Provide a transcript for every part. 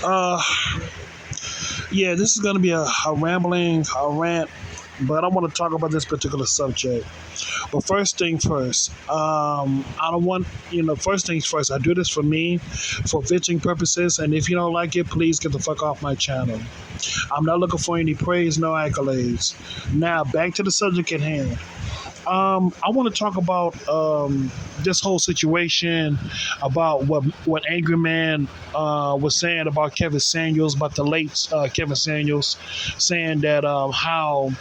Uh, yeah, this is going to be a rambling, a rant, but I want to talk about this particular subject. But first thing first, I don't want, first things first, I do this for me, for pitching purposes, and if you don't like it, please get the fuck off my channel. I'm not looking for any praise, no accolades. Now, back to the subject at hand. I want to talk about this whole situation about what Angryman was saying about Kevin Samuels, about the late Kevin Samuels, saying that how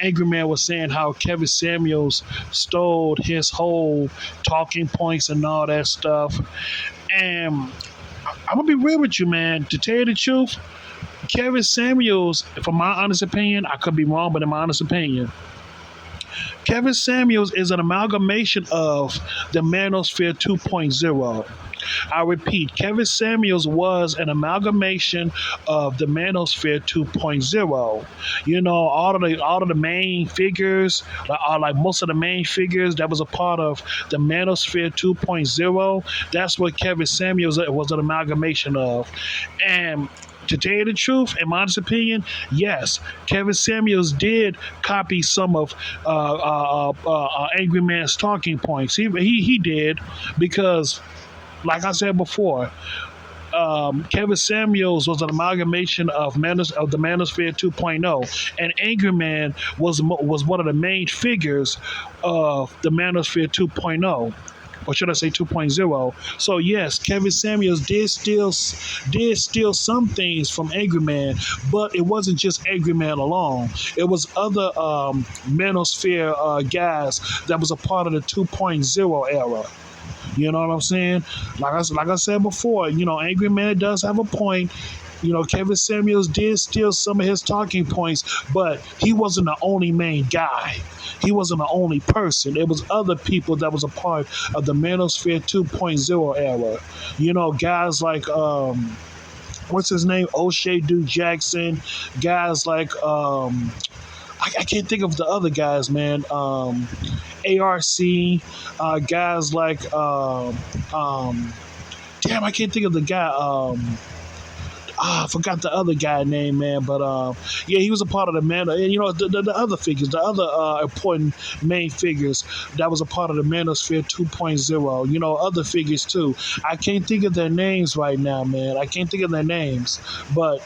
Angryman was saying how Kevin Samuels stole his whole talking points and all that stuff. And I'm gonna be real with you, man. To tell you the truth, Kevin Samuels, from my honest opinion, I could be wrong, but in my honest opinion, Kevin Samuels is an amalgamation of the Manosphere 2.0. I repeat, Kevin Samuels was an amalgamation of the Manosphere 2.0. All of the main figures, like most of the main figures that was a part of the Manosphere 2.0, that's what Kevin Samuels was an amalgamation of. And to tell you the truth, in my honest opinion, yes, Kevin Samuels did copy some of Angry Man's talking points. He did because, like I said before, Kevin Samuels was an amalgamation of the Manosphere 2.0, and Angry Man was one of the main figures of the Manosphere 2.0, or should I say 2.0? So yes, Kevin Samuels did steal some things from Angry Man, but it wasn't just Angry Man alone. It was other Manosphere guys that was a part of the 2.0 era. You know what I'm saying? Like I said before, Angry Man does have a point. Kevin Samuels did steal some of his talking points, but he wasn't the only main guy. He wasn't the only person. It was other people that was a part of the Manosphere 2.0 era. Guys like what's his name? O'Shea Duke Jackson. Guys like I can't think of the other guys, man. ARC, guys like damn, I can't think of the guy. I forgot the other guy name, man. But yeah, he was a part of the man. And the other figures, the other important main figures that was a part of the Manosphere 2.0. Other figures too. I can't think of their names right now, man. I can't think of their names, but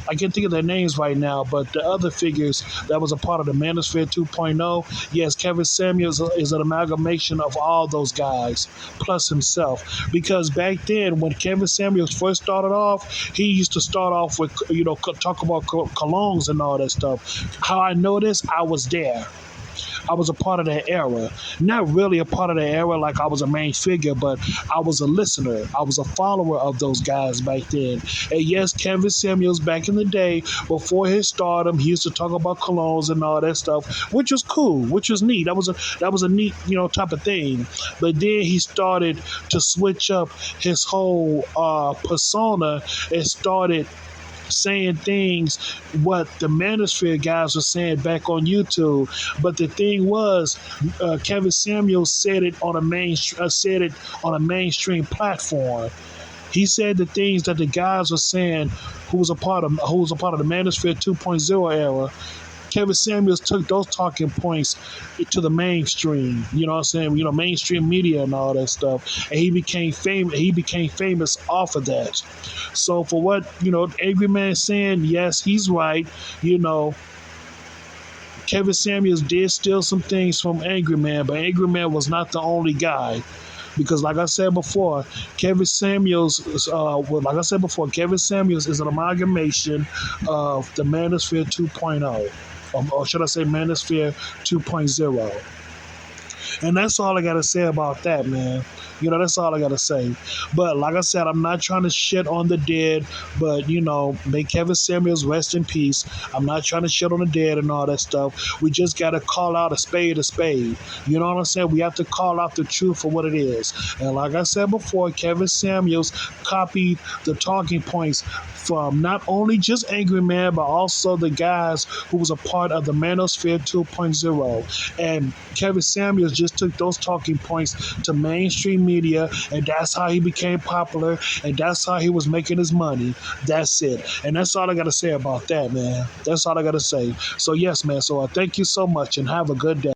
I can't think of their names right now, but the other figures that was a part of the Manosphere 2.0, yes, Kevin Samuels is an amalgamation of all those guys, plus himself. Because back then, when Kevin Samuels first started off, he used to start off with, talk about colognes and all that stuff. How I know this, I was there. I was a part of that era. Not really a part of the era like I was a main figure, but I was a listener. I was a follower of those guys back then. And yes, Kevin Samuels back in the day, before his stardom, he used to talk about colognes and all that stuff, which was cool, which was neat. That was a neat, type of thing. But then he started to switch up his whole persona and started saying things what the Manosphere guys were saying back on YouTube. But the thing was, Kevin Samuels said it on a mainstream platform. He said the things that the guys were saying who was a part of the Manosphere 2.0 era. Kevin Samuels took those talking points to the mainstream, you know what I'm saying? Mainstream media and all that stuff. And he became famous off of that. So for what, Angry Man saying, yes, he's right. Kevin Samuels did steal some things from Angry Man, but Angry Man was not the only guy. Because, like I said before, Kevin Samuels is an amalgamation of the Manosphere 2.0, or should I say Manosphere 2.0. And that's all I got to say about that, man. That's all I got to say. But like I said, I'm not trying to shit on the dead, but, may Kevin Samuels rest in peace. I'm not trying to shit on the dead and all that stuff. We just got to call out a spade a spade. You know what I'm saying? We have to call out the truth for what it is. And like I said before, Kevin Samuels copied the talking points from not only just Angry Man, but also the guys who was a part of the Manosphere 2.0. And Kevin Samuels just just took those talking points to mainstream media, and that's how he became popular, and that's how he was making his money. That's it. And that's all I got to say about that, man. That's all I got to say. So, yes, man. So, thank you so much and have a good day.